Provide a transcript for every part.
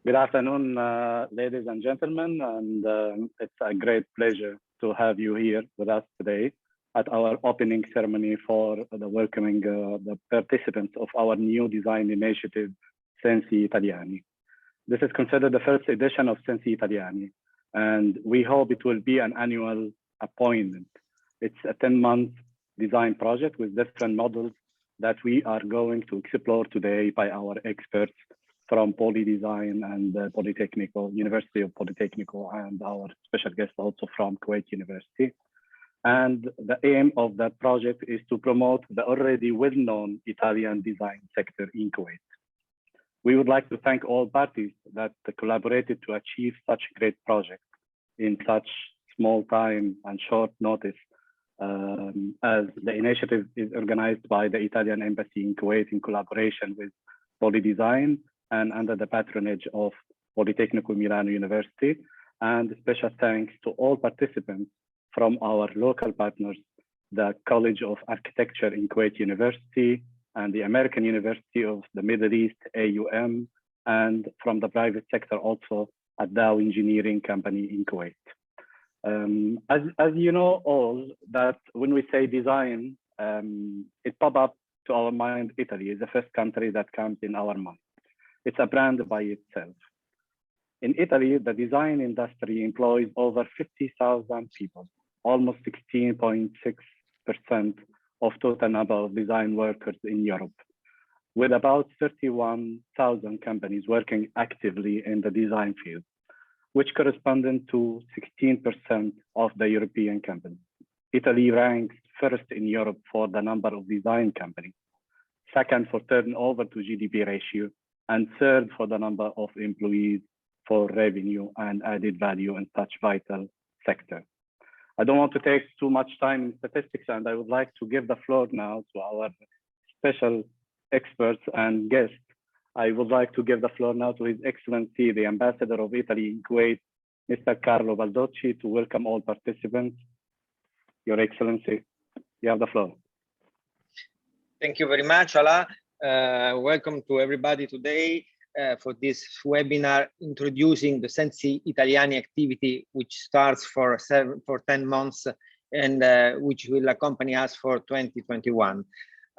Good afternoon, ladies and gentlemen, and it's a great pleasure to have you here with us today at our opening ceremony for the welcoming the participants of our new design initiative, SENSITALIANI. This is considered the first edition of SENSITALIANI, and we hope it will be an annual appointment. It's a 10-month design project with different models that we are going to explore today by our experts from POLI.design and Politecnico, University of Politecnico, and our special guest also from Kuwait University. And the aim of that project is to promote the already well-known Italian design sector in Kuwait. We would like to thank all parties that collaborated to achieve such a great project in such small time and short notice, as the initiative is organized by the Italian Embassy in Kuwait in collaboration with POLI.design and under the patronage of Politecnico Milano University. And special thanks to all participants from our local partners, the College of Architecture in Kuwait University and the American University of the Middle East, AUM, and from the private sector also at Dow Engineering Company in Kuwait. As you know all, that when we say design, it pops up to our mind, Italy is the first country that comes in our mind. It's a brand by itself. In Italy, the design industry employs over 50,000 people, almost 16.6% of total number of design workers in Europe, with about 31,000 companies working actively in the design field, which corresponded to 16% of the European companies. Italy ranks first in Europe for the number of design companies, second for turnover to GDP ratio, and third for the number of employees for revenue and added value in such vital sector. I don't want to take too much time in statistics, and I would like to give the floor now to our special experts and guests. I would like to give the floor now to His Excellency, the Ambassador of Italy in Kuwait, Mr. Carlo Baldocci, to welcome all participants. Your Excellency, you have the floor. Thank you very much, Alaa. Welcome to everybody today for this webinar introducing the SENSITALIANI activity, which starts for 10 months and which will accompany us for 2021.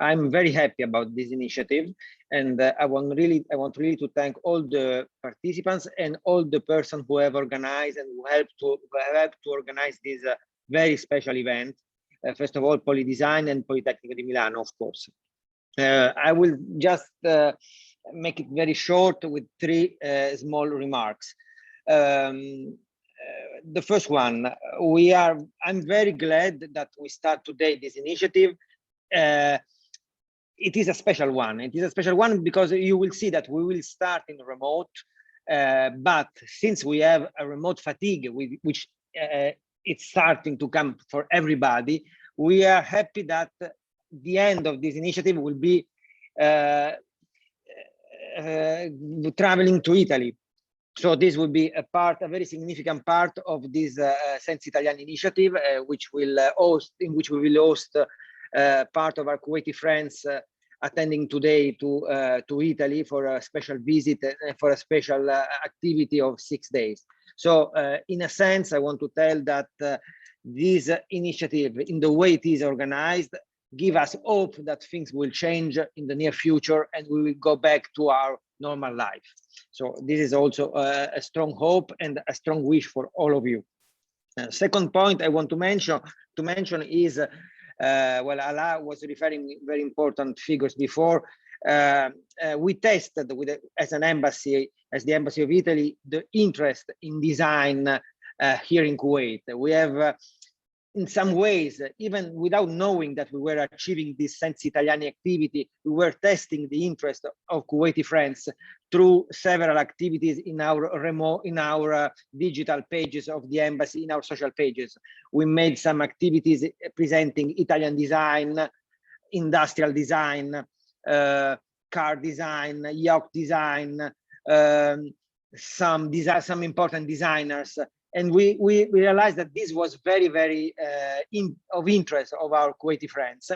I'm very happy about this initiative, and I want really to thank all the participants and all the persons who have organized and who helped to organize this very special event. First of all, POLI.design and Politecnico di Milano, of course. I will just make it very short with three small remarks. The first one, I'm very glad that we start today this initiative. It is a special one. It is a special one because you will see that we will start in remote, but since we have a remote fatigue, which it's starting to come for everybody, we are happy that the end of this initiative will be traveling to Italy. So this will be a very significant part of this SENSITALIANI initiative, in which we will host part of our Kuwaiti friends attending today to Italy for a special visit, for a special activity of 6 days. So in a sense, I want to tell that this initiative, in the way it is organized, give us hope that things will change in the near future and we will go back to our normal life. So this is also a strong hope and a strong wish for all of you. Second point I want to mention is, well, Alaa was referring very important figures before. We tested as the Embassy of Italy, the interest in design here in Kuwait. We have, in some ways, even without knowing that we were achieving this SENSITALIANI activity, we were testing the interest of Kuwaiti friends through several activities in our digital pages of the embassy, in our social pages. We made some activities presenting Italian design, industrial design, car design, yacht design, some important designers. And we realized that this was very, very of interest of our Kuwaiti friends.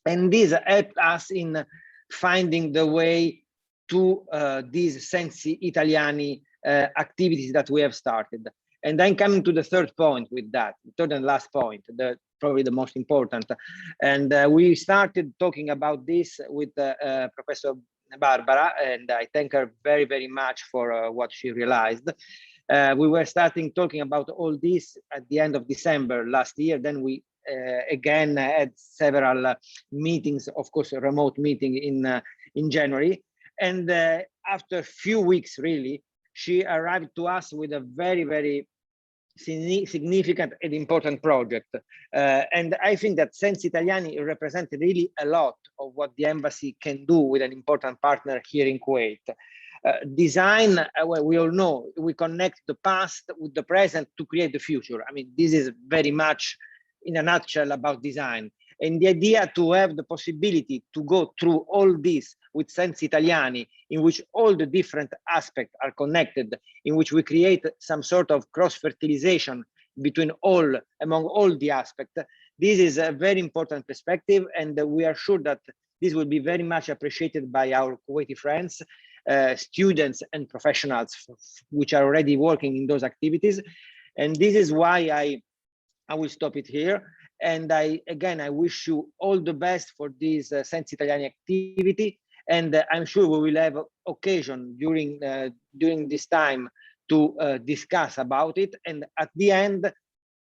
And this helped us in finding the way to these SENSITALIANI activities that we have started. And I'm coming to the third point with that, third and last point, probably the most important. And we started talking about this with Professor Barbara, and I thank her very, very much for what she realized. We were starting talking about all this at the end of December last year. Then we again had several meetings, of course, a remote meeting in January. And after a few weeks, really, she arrived to us with a very, very significant and important project. And I think that SENSITALIANI represented really a lot of what the embassy can do with an important partner here in Kuwait. Design, well, we all know, we connect the past with the present to create the future. I mean, this is very much in a nutshell about design. And the idea to have the possibility to go through all this with SENSITALIANI, in which all the different aspects are connected, in which we create some sort of cross-fertilization among all the aspects. This is a very important perspective, and we are sure that this will be very much appreciated by our Kuwaiti friends, students and professionals which are already working in those activities. And this is why I will stop it here. And I wish you all the best for this SENSITALIANI activity. And I'm sure we will have occasion during this time to discuss about it. And at the end,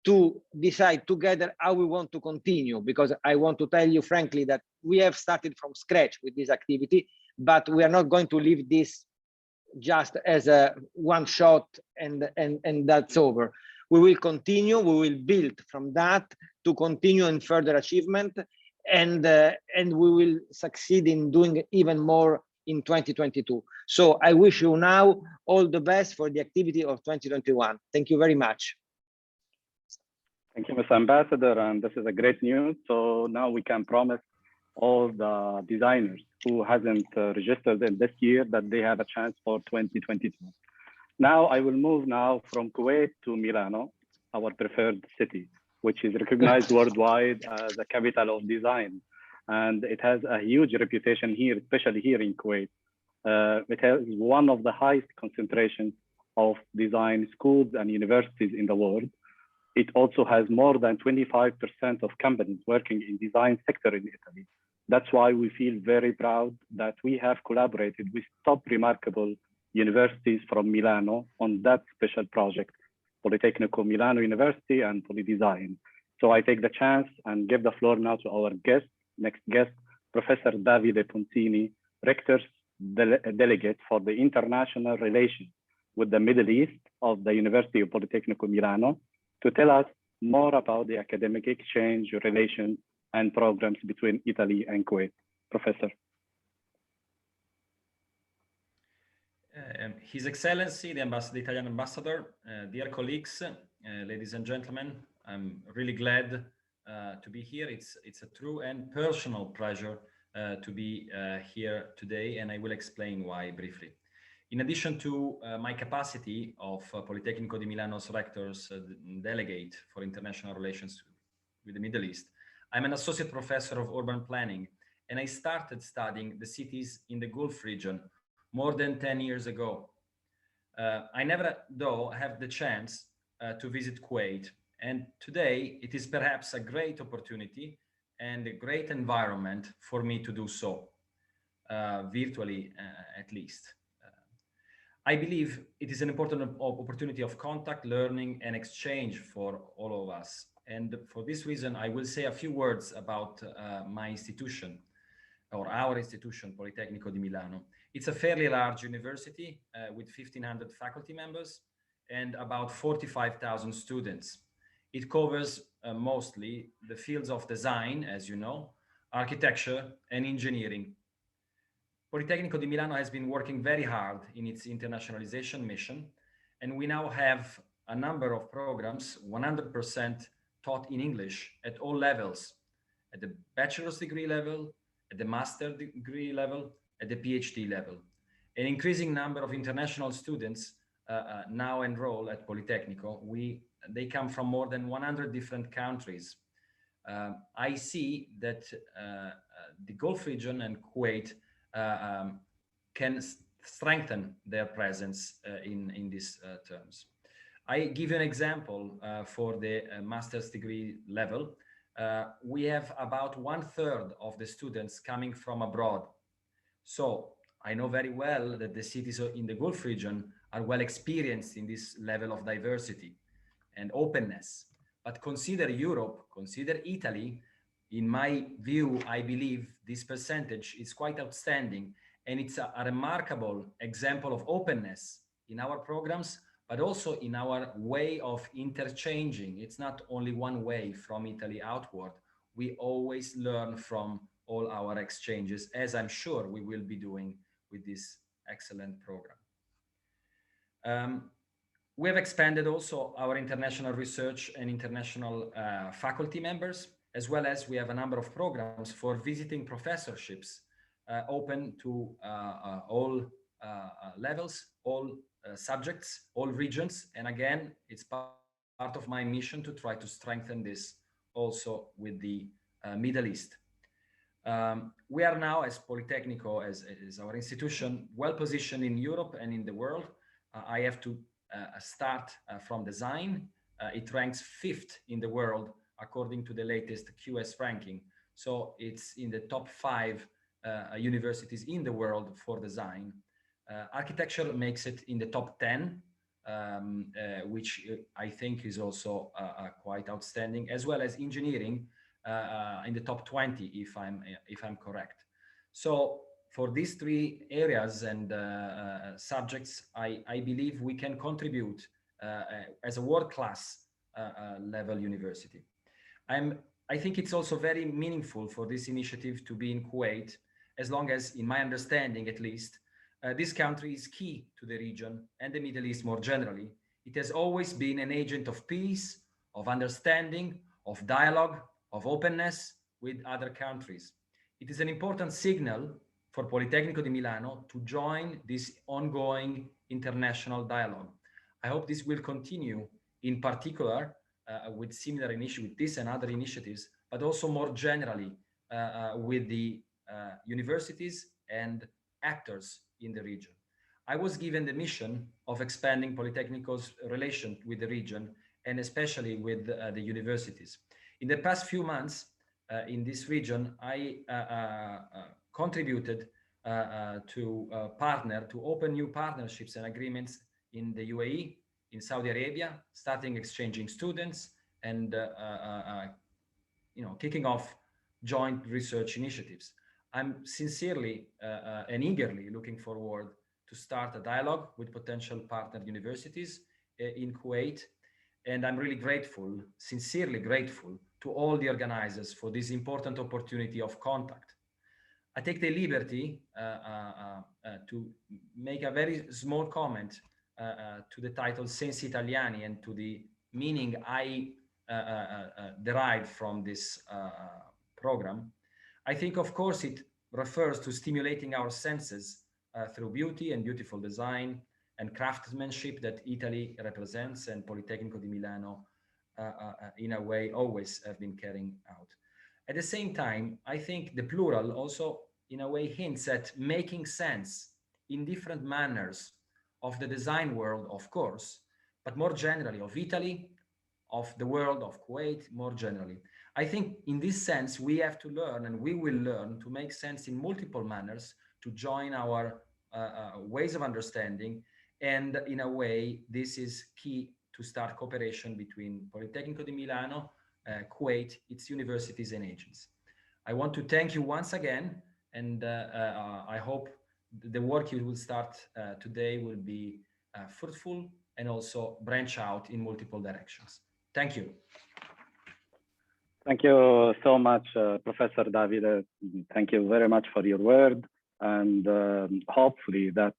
to decide together how we want to continue, because I want to tell you frankly that we have started from scratch with this activity, but we are not going to leave this just as a one shot and that's over. We will continue, we will build from that to continue in further achievement, and we will succeed in doing even more in 2022. So I wish you now all the best for the activity of 2021. Thank you very much. Thank you, Mr. Ambassador, and this is a great news. So now we can promise all the designers who hasn't registered in this year that they have a chance for 2022. Now I will move now from Kuwait to Milano, our preferred city, which is recognized worldwide as a capital of design. And it has a huge reputation here, especially here in Kuwait. It has one of the highest concentrations of design schools and universities in the world. It also has more than 25% of companies working in design sector in Italy. That's why we feel very proud that we have collaborated with top remarkable universities from Milano on that special project, Politecnico Milano University and POLI.design. So I take the chance and give the floor now to our next guest, Professor Davide Ponzini, Rector's Delegate for the International Relations with the Middle East of the University of Politecnico Milano, to tell us more about the academic exchange, relations, and programs between Italy and Kuwait. Professor. His Excellency, the Italian Ambassador, dear colleagues, ladies and gentlemen, I'm really glad to be here. It's a true and personal pleasure to be here today, and I will explain why briefly. In addition to my capacity of Politecnico di Milano's Rector's Delegate for International Relations with the Middle East, I'm an associate professor of urban planning, and I started studying the cities in the Gulf region more than 10 years ago. I never, though, have the chance to visit Kuwait, and today it is perhaps a great opportunity and a great environment for me to do so, virtually at least. I believe it is an important opportunity of contact, learning, and exchange for all of us. And for this reason, I will say a few words about my institution, or our institution, Politecnico di Milano. It's a fairly large university with 1,500 faculty members and about 45,000 students. It covers mostly the fields of design, as you know, architecture, and engineering. Politecnico di Milano has been working very hard in its internationalization mission, and we now have a number of programs 100% taught in English at all levels, at the bachelor's degree level, at the master's degree level, at the PhD level. An increasing number of international students now enroll at Politecnico. They come from more than 100 different countries. I see that the Gulf region and Kuwait can strengthen their presence in these terms. I give you an example for the master's degree level. We have about 1/3 of the students coming from abroad. So I know very well that the cities in the Gulf region are well experienced in this level of diversity and openness. But consider Europe, consider Italy. In my view, I believe this percentage is quite outstanding, and it's a remarkable example of openness in our programs, but also in our way of interchanging. It's not only one way from Italy outward. We always learn from all our exchanges, as I'm sure we will be doing with this excellent program. We have expanded also our international research and international faculty members, as well as we have a number of programs for visiting professorships open to all levels, all subjects, all regions. And again, it's part of my mission to try to strengthen this also with the Middle East. We are now, as Politecnico, as our institution, well positioned in Europe and in the world. I have to start from design. It ranks 5th in the world according to the latest QS ranking. So it's in the top 5 universities in the world for design. Architecture makes it in the top 10, which I think is also quite outstanding, as well as engineering in the top 20, if I'm correct. So for these 3 areas and subjects, I believe we can contribute as a world-class level university. I think it's also very meaningful for this initiative to be in Kuwait, as long as, in my understanding at least, this country is key to the region and the Middle East more generally. It has always been an agent of peace, of understanding, of dialogue, of openness with other countries. It is an important signal for Politecnico di Milano to join this ongoing international dialogue. I hope this will continue, in particular with similar initiatives, with this and other initiatives, but also more generally with the universities and actors in the region. I was given the mission of expanding Politecnico's relation with the region, and especially with the universities. In the past few months in this region, I contributed to open new partnerships and agreements in the UAE, in Saudi Arabia, starting exchanging students and kicking off joint research initiatives. I'm sincerely and eagerly looking forward to start a dialogue with potential partner universities in Kuwait. And I'm really grateful, sincerely grateful to all the organizers for this important opportunity of contact. I take the liberty to make a very small comment to the title SENSITALIANI and to the meaning I derived from this program. I think, of course, it refers to stimulating our senses through beauty and beautiful design and craftsmanship that Italy represents and Politecnico di Milano in a way always have been carrying out. At the same time, I think the plural also in a way hints at making sense in different manners of the design world, of course, but more generally of Italy, of the world, of Kuwait, more generally. I think in this sense, we have to learn, and we will learn to make sense in multiple manners, to join our ways of understanding. And in a way, this is key to start cooperation between Politecnico di Milano, Kuwait, its universities and agents. I want to thank you once again, and I hope the work you will start today will be fruitful and also branch out in multiple directions. Thank you. Thank you so much, Professor Davide. Thank you very much for your word. And hopefully that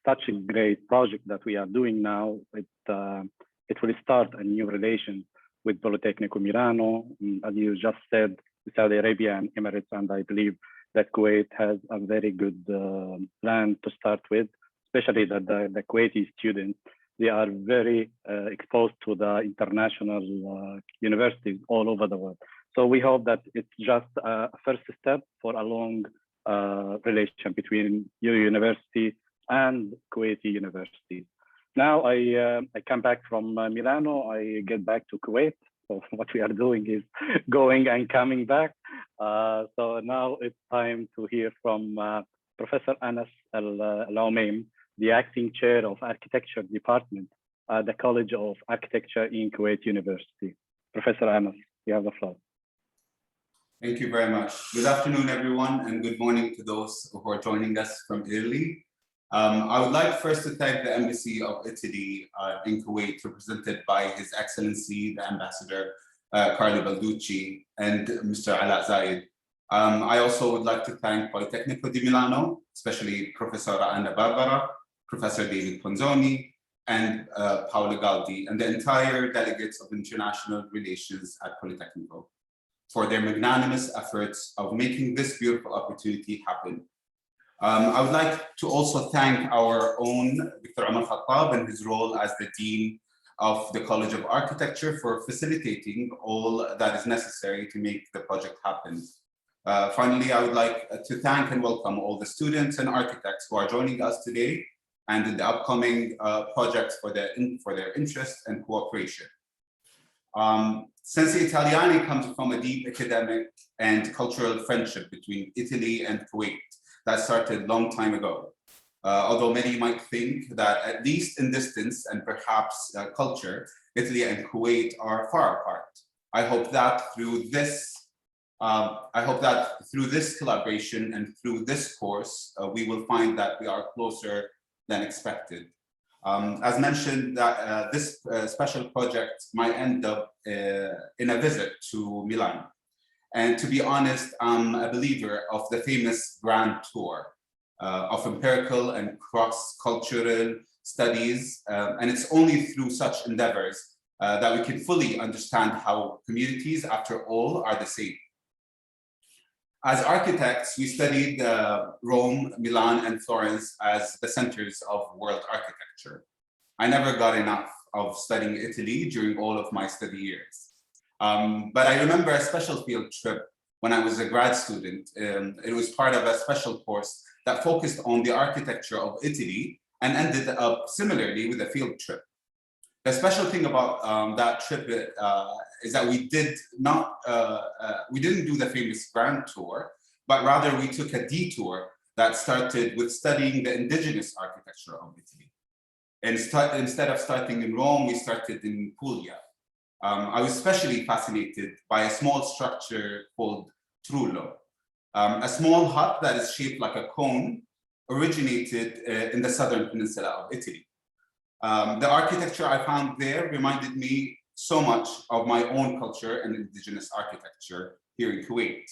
such a great project that we are doing now, it will start a new relation with Politecnico Milano. As you just said, Saudi Arabia and Emirates, and I believe that Kuwait has a very good plan to start with, especially that the Kuwaiti students, they are very exposed to the international universities all over the world. So we hope that it's just a first step for a long relation between your university and Kuwaiti universities. Now I come back from Milano, I get back to Kuwait. So what we are doing is going and coming back. So now it's time to hear from Professor Anas Al-Omaim, the acting chair of architecture department at the College of Architecture in Kuwait University. Professor Anas, you have the floor. Thank you very much. Good afternoon, everyone, and good morning to those who are joining us from Italy. I would like first to thank the Embassy of Italy in Kuwait, represented by His Excellency, the Ambassador Carlo Baldocci and Mr. Alaa Zayed. I also would like to thank Politecnico di Milano, especially Professor Anna Barbara, Professor David Ponzini, and Paola Galdi, and the entire delegates of international relations at Politecnico for their magnanimous efforts of making this beautiful opportunity happen. I would like to also thank our own Dr. Omar Khattab and his role as the Dean of the College of Architecture for facilitating all that is necessary to make the project happen. Finally, I would like to thank and welcome all the students and architects who are joining us today and in the upcoming projects for their interest and cooperation. SENSITALIANI comes from a deep academic and cultural friendship between Italy and Kuwait that started a long time ago. Although many might think that at least in distance and perhaps culture, Italy and Kuwait are far apart. I hope that through this collaboration and through this course, we will find that we are closer than expected. As mentioned, that this special project might end up in a visit to Milan. And to be honest, I'm a believer of the famous Grand Tour of empirical and cross-cultural studies. And it's only through such endeavors that we can fully understand how communities, after all, are the same. As architects, we studied Rome, Milan, and Florence as the centers of world architecture. I never got enough of studying Italy during all of my study years. But I remember a special field trip when I was a grad student. It was part of a special course that focused on the architecture of Italy and ended up similarly with a field trip. The special thing about that trip is that we didn't do the famous Grand Tour, but rather we took a detour that started with studying the indigenous architecture of Italy. And instead of starting in Rome, we started in Puglia. I was especially fascinated by a small structure called Trullo, a small hut that is shaped like a cone, originated in the southern peninsula of Italy. The architecture I found there reminded me so much of my own culture and indigenous architecture here in Kuwait.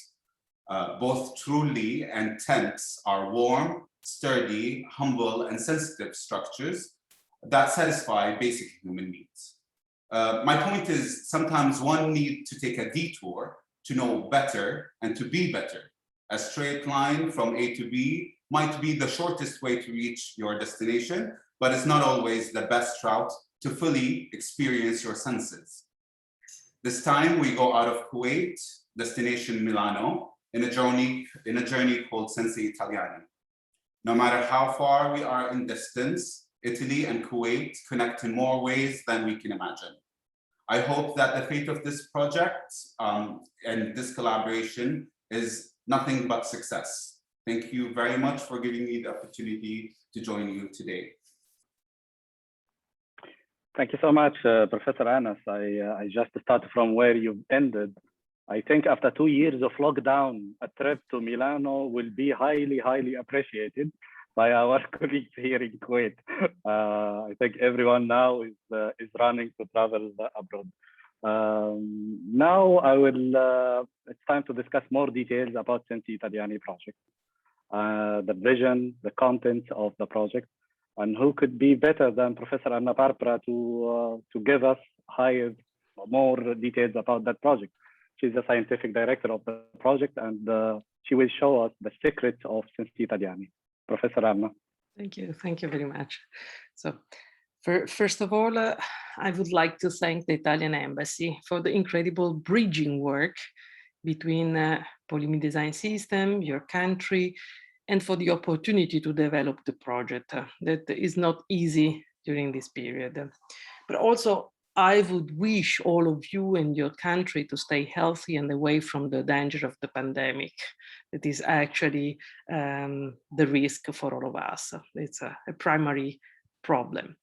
Both trulli and tents are warm, sturdy, humble, and sensitive structures that satisfy basic human needs. My point is, sometimes one needs to take a detour to know better and to be better. A straight line from A to B might be the shortest way to reach your destination, but it's not always the best route to fully experience your senses. This time we go out of Kuwait, destination Milano, in a journey called SENSITALIANI. No matter how far we are in distance, Italy and Kuwait connect in more ways than we can imagine. I hope that the fate of this project and this collaboration is nothing but success. Thank you very much for giving me the opportunity to join you today. Thank you so much, Professor Anas. I just started from where you ended. I think after 2 years of lockdown, a trip to Milano will be highly, highly appreciated by our colleagues here in Kuwait. I think everyone now is running to travel abroad. Now it's time to discuss more details about SENSITALIANI project, the vision, the contents of the project, and who could be better than Professor Anna Barbara to give us more details about that project. She's the scientific director of the project, and she will show us the secrets of SENSITALIANI. Professor Anna. Thank you very much. So, first of all, I would like to thank the Italian Embassy for the incredible bridging work between POLI.design system, your country, and for the opportunity to develop the project. That is not easy during this period. But also, I would wish all of you and your country to stay healthy and away from the danger of the pandemic. It is actually the risk for all of us. It's a primary problem.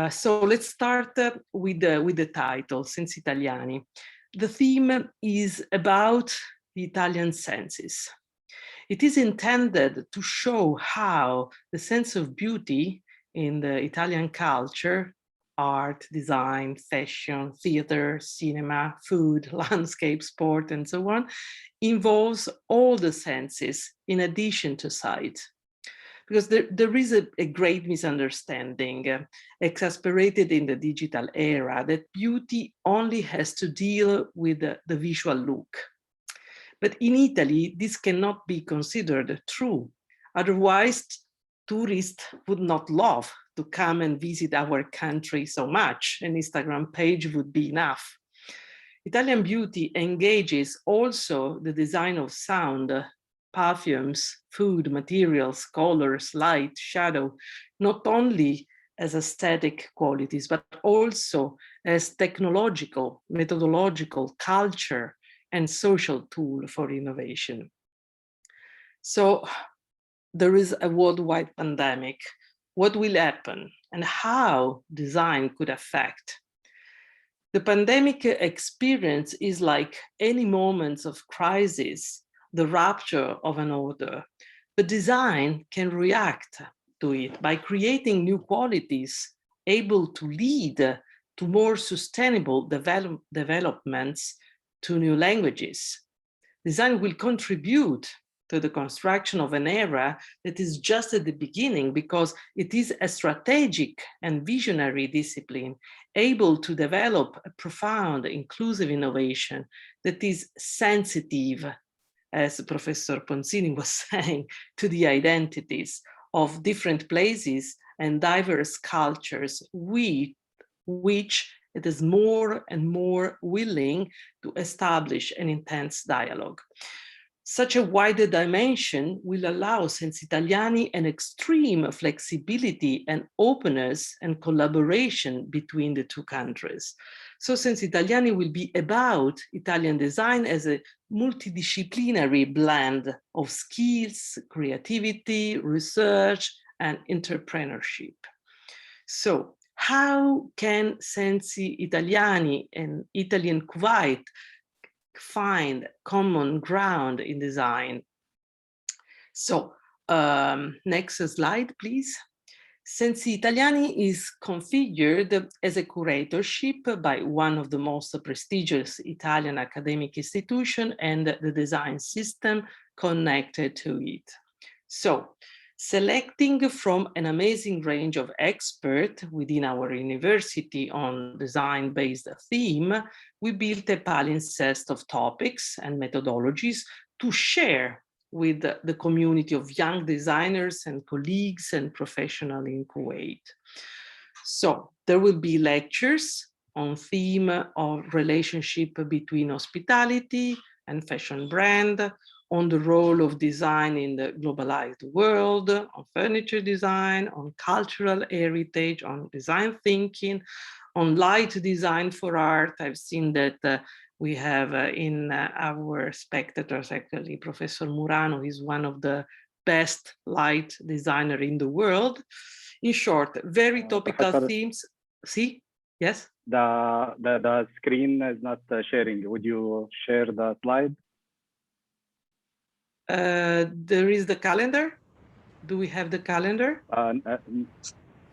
So let's start with the title, SENSITALIANI. The theme is about the Italian senses. It is intended to show how the sense of beauty in the Italian culture, art, design, fashion, theater, cinema, food, landscape, sport, and so on, involves all the senses in addition to sight. Because there is a great misunderstanding exasperated in the digital era that beauty only has to deal with the visual look. But in Italy, this cannot be considered true. Otherwise, tourists would not love to come and visit our country so much. An Instagram page would be enough. Italian beauty engages also the design of sound, perfumes, food, materials, colors, light, shadow, not only as aesthetic qualities, but also as technological, methodological, culture, and social tool for innovation. So there is a worldwide pandemic. What will happen and how design could affect? The pandemic experience is like any moments of crisis, the rupture of an order, but design can react to it by creating new qualities able to lead to more sustainable developments, to new languages. Design will contribute to the construction of an era that is just at the beginning because it is a strategic and visionary discipline able to develop a profound, inclusive innovation that is sensitive, as Professor Ponzini was saying, to the identities of different places and diverse cultures, which it is more and more willing to establish an intense dialogue. Such a wider dimension will allow SENSITALIANI an extreme flexibility and openness and collaboration between the two countries. So SENSITALIANI will be about Italian design as a multidisciplinary blend of skills, creativity, research, and entrepreneurship. So how can SENSITALIANI and Italy and Kuwait find common ground in design? So next slide, please. SENSITALIANI is configured as a curatorship by one of the most prestigious Italian academic institutions and the design system connected to it. So selecting from an amazing range of experts within our university on design-based theme, we built a palimpsest of topics and methodologies to share with the community of young designers and colleagues and professionals in Kuwait. So there will be lectures on theme of relationship between hospitality and fashion brand, on the role of design in the globalized world, on furniture design, on cultural heritage, on design thinking, on light design for art. I've seen that we have in our spectators, actually, Professor Murano is one of the best light designer in the world. In short, very topical Professor, themes. See? Yes? The screen is not sharing. Would you share the slide? There is the calendar. Do we have the calendar?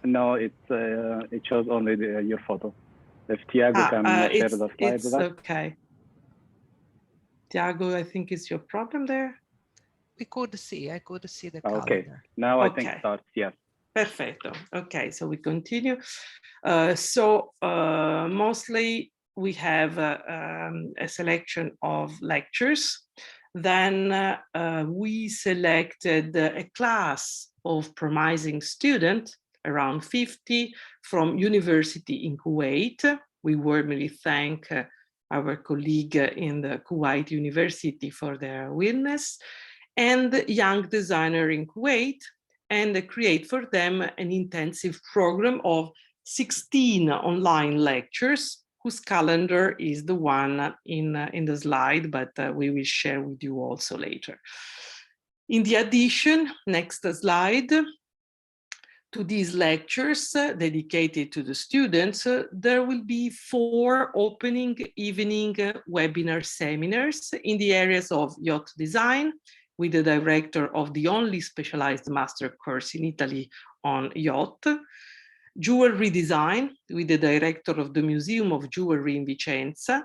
No, it shows only your photo. If Tiago can share the slide with us. Okay. Tiago, I think it's your problem there. I could see the Okay, calendar. now I think it starts, yes. Perfecto. Okay, so we continue. Mostly we have a selection of lectures. Then we selected a class of promising students, around 50, from university in Kuwait. We warmly thank our colleague in the Kuwait University for their witness, and young designer in Kuwait, and create for them an intensive program of 16 online lectures, whose calendar is the one in the slide, but we will share with you also later. In the addition, next slide, to these lectures dedicated to the students, there will be 4 opening evening webinar seminars in the areas of yacht design, with the director of the only specialized master course in Italy on yacht, jewelry design, with the director of the Museum of Jewelry in Vicenza,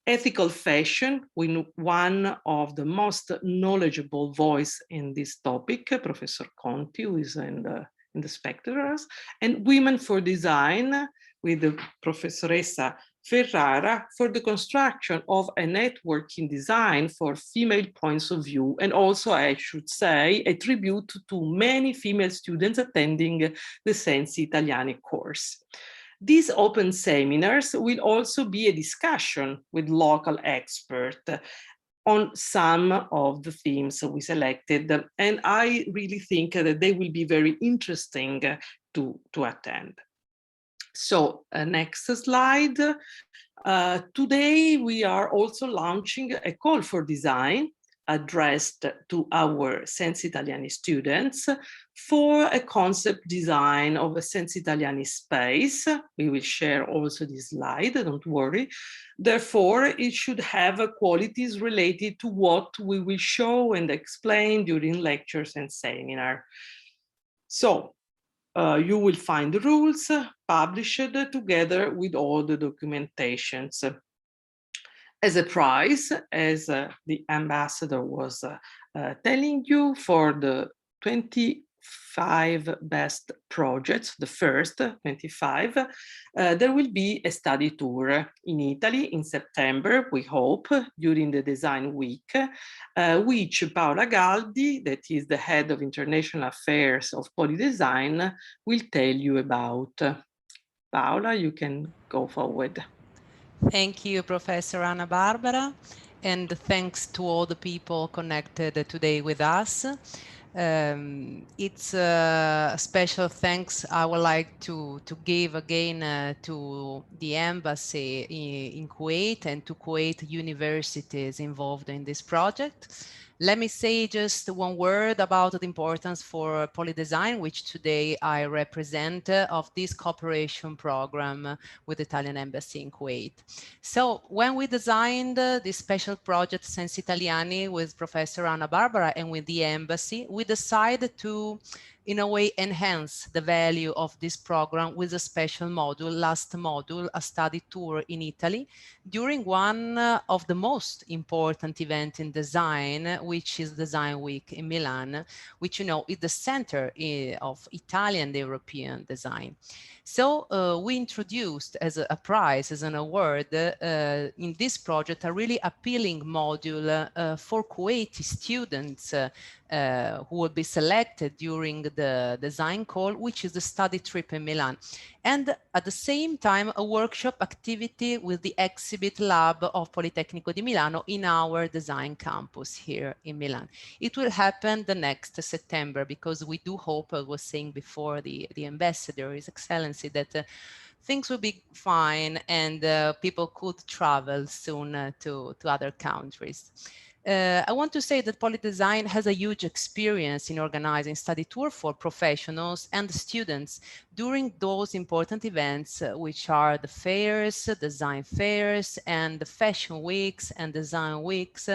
ethical fashion, with one of the most knowledgeable voice in this topic, Professor Conti, who is in the spectators, and women for design, with the Professoressa Ferrara, for the construction of a network in design for female points of view, and also, I should say, a tribute to many female students attending the SENSITALIANI course. These open seminars will also be a discussion with local experts on some of the themes we selected, and I really think that they will be very interesting to attend. So next slide. Today we are also launching a call for design addressed to our SENSITALIANI students for a concept design of a SENSITALIANI space. We will share also this slide, don't worry. Therefore, it should have qualities related to what we will show and explain during lectures and seminar. So, you will find the rules published together with all the documentations. As a prize, as the ambassador was telling you, for the 25 best projects, the first 25, there will be a study tour in Italy in September, we hope, during the design week, which Paola Galdi, that is the head of international affairs of POLI.design, will tell you about. Paola, you can go forward. Thank you, Professor Anna Barbara, and thanks to all the people connected today with us. It's a special thanks I would like to give again to the embassy in Kuwait and to Kuwait universities involved in this project. Let me say just one word about the importance for POLI.design, which today I represent, of this cooperation program with the Italian embassy in Kuwait. So when we designed this special project SENSITALIANI with Professor Anna Barbara and with the embassy, we decided to, in a way, enhance the value of this program with a special module, last module, a study tour in Italy, during one of the most important events in design, which is Design Week in Milan, which, you know, is the center of Italian European design. So we introduced as a prize, as an award, in this project, a really appealing module for Kuwaiti students who will be selected during the design call, which is the study trip in Milan. And at the same time, a workshop activity with the exhibit lab of Politecnico di Milano in our design campus here in Milan. It will happen the next September, because we do hope, I was saying before, the ambassador, His Excellency, that things will be fine and people could travel soon to other countries. I want to say that POLI.design has a huge experience in organizing study tour for professionals and students during those important events, which are the fairs, design fairs, and the fashion weeks and design weeks,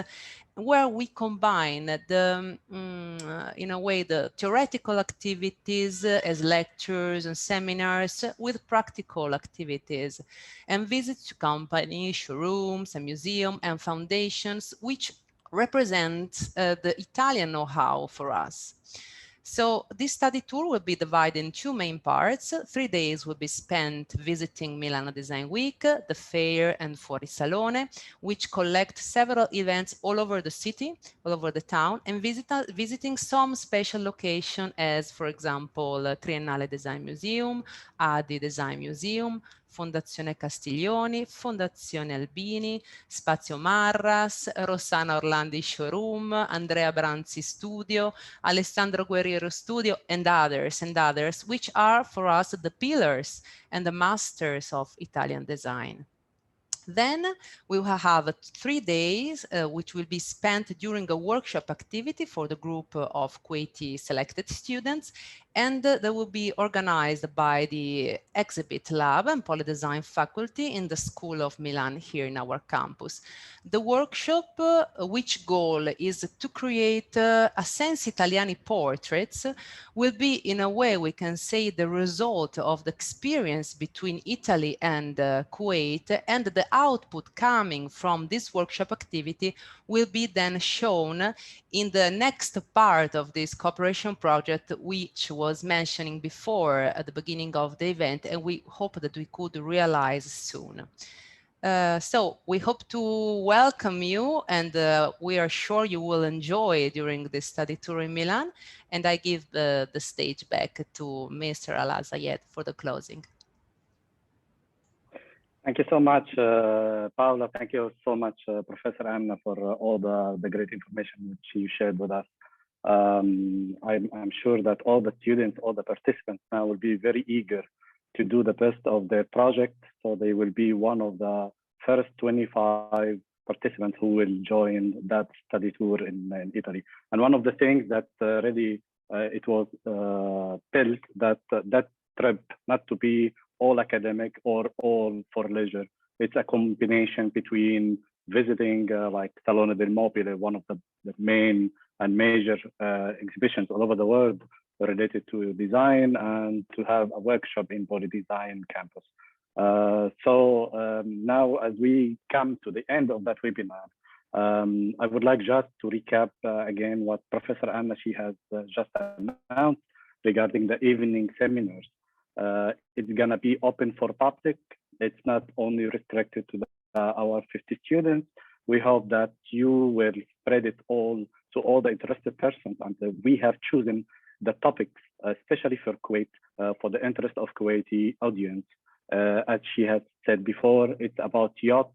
where we combine the, in a way, the theoretical activities as lectures and seminars with practical activities, and visits to companies, showrooms, and museums and foundations, which represent the Italian know-how for us. So this study tour will be divided in 2 main parts. 3 days will be spent visiting Milano Design Week, the fair and Fuori Salone, which collect several events all over the city, all over the town, and visiting some special locations as, for example, Triennale Design Museum, Adi Design Museum, Fondazione Castiglioni, Fondazione Albini, Spazio Marras, Rossana Orlandi Showroom, Andrea Branzi Studio, Alessandro Guerriero Studio, and others, which are for us the pillars and the masters of Italian design. Then we will have 3 days, which will be spent during a workshop activity for the group of Kuwaiti selected students, and they will be organized by the Exhibit Lab and POLI.design faculty in the School of Milan here in our campus. The workshop, which goal is to create a SENSITALIANI portraits, will be, in a way, we can say, the result of the experience between Italy and Kuwait, and the output coming from this workshop activity will be then shown in the next part of this cooperation project, which was mentioning before at the beginning of the event, and we hope that we could realize soon. So we hope to welcome you, and we are sure you will enjoy during this study tour in Milan. And I give the stage back to Mr. Alaa Zayed for the closing. Thank you so much, Paola. Thank you so much, Professor Anna, for all the great information which you shared with us. I'm sure that all the students, all the participants now will be very eager to do the best of their project. So they will be one of the first 25 participants who will join that study tour in Italy. And one of the things that really it was built that trip not to be all academic or all for leisure. It's a combination between visiting like Salone del Mobile, one of the main and major exhibitions all over the world related to design, and to have a workshop in Poli.design campus. So now, as we come to the end of that webinar, I would like just to recap again what Professor Anna, she has just announced regarding the evening seminars. It's gonna be open for public. It's not only restricted to our 50 students. We hope that you will spread it all to all the interested persons, and we have chosen the topics, especially for Kuwait, for the interest of Kuwaiti audience. As she has said before, it's about yacht,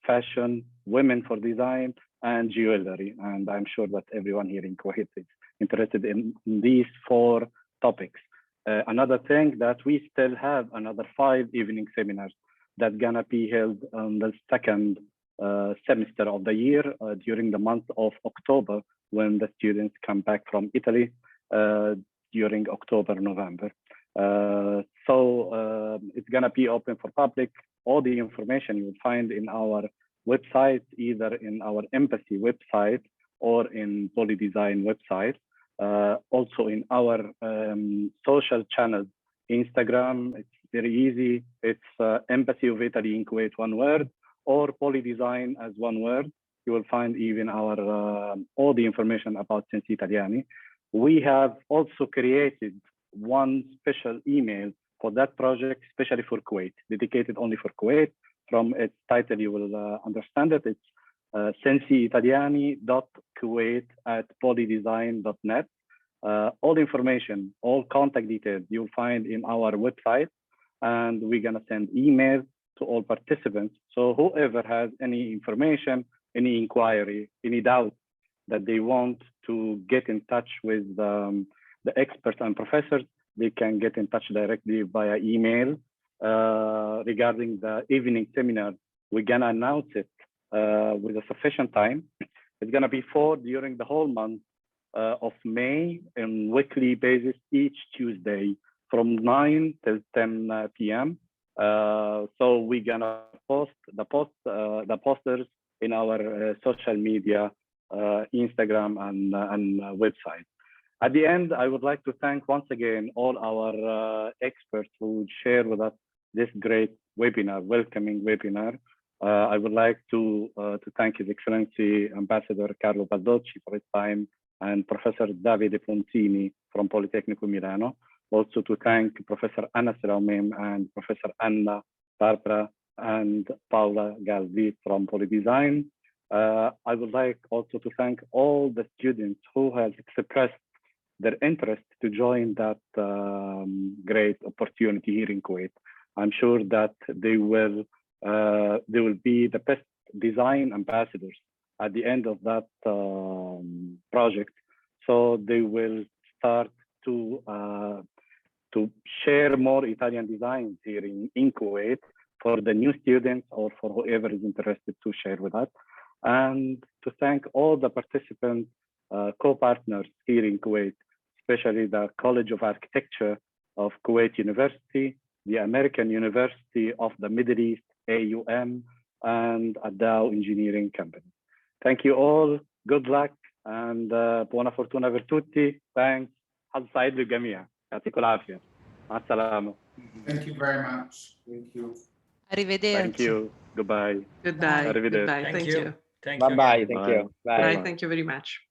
fashion, women for design, and jewelry. And I'm sure that everyone here in Kuwait is interested in these 4 topics. Another thing that we still have another 5 evening seminars that gonna be held on the second semester of the year during the month of October, when the students come back from Italy during October, November. So it's gonna be open for public. All the information you will find in our website, either in our embassy website or in Poli.design website. Also in our social channels, Instagram, it's very easy. It's Embassy of Italy in Kuwait, one word, or Poli.design as one word. You will find even our all the information about SENSITALIANI. We have also created one special email for that project, especially for Kuwait, dedicated only for Kuwait. From its title, you will understand it. It's sensiitaliani.kuwait@poli.design.net. All information, all contact details you'll find in our website, and we're gonna send emails to all participants. So whoever has any information, any inquiry, any doubt that they want to get in touch with the experts and professors, they can get in touch directly via email. Regarding the evening seminar, we're gonna announce it with a sufficient time. It's gonna be 4 during the whole month of May on weekly basis, each Tuesday from 9 till 10 p.m. So we're gonna post the posters in our social media, Instagram and website. At the end, I would like to thank once again all our experts who shared with us this great webinar, welcoming webinar. I would like to thank His Excellency Ambassador Carlo Baldocci for his time, and Professor Davide Ponzini from Politecnico Milano. Also to thank Professor Al-Omaim and Professor Anna, Barbara, and Paola Galdi from Poli.design. I would like also to thank all the students who have expressed their interest to join that great opportunity here in Kuwait. I'm sure that they will be the best design ambassadors at the end of that project. So they will start to share more Italian designs here in Kuwait for the new students or for whoever is interested to share with us. And to thank all the participants, co-partners here in Kuwait, especially the College of Architecture of Kuwait University, the American University of the Middle East, AUM, and Dow Engineering Company. Thank you all. Good luck and buona fortuna per tutti. Thanks. حظ سعيد للجميع. يعطيكم العافية. مع السلامة. Thank you very much. Thank you. Arrivederci. Thank you. Goodbye. Goodbye. Arrivederci. Goodbye. Thank you. Thank Bye you bye. again. Thank Bye. you. Bye. Bye. Thank you very much.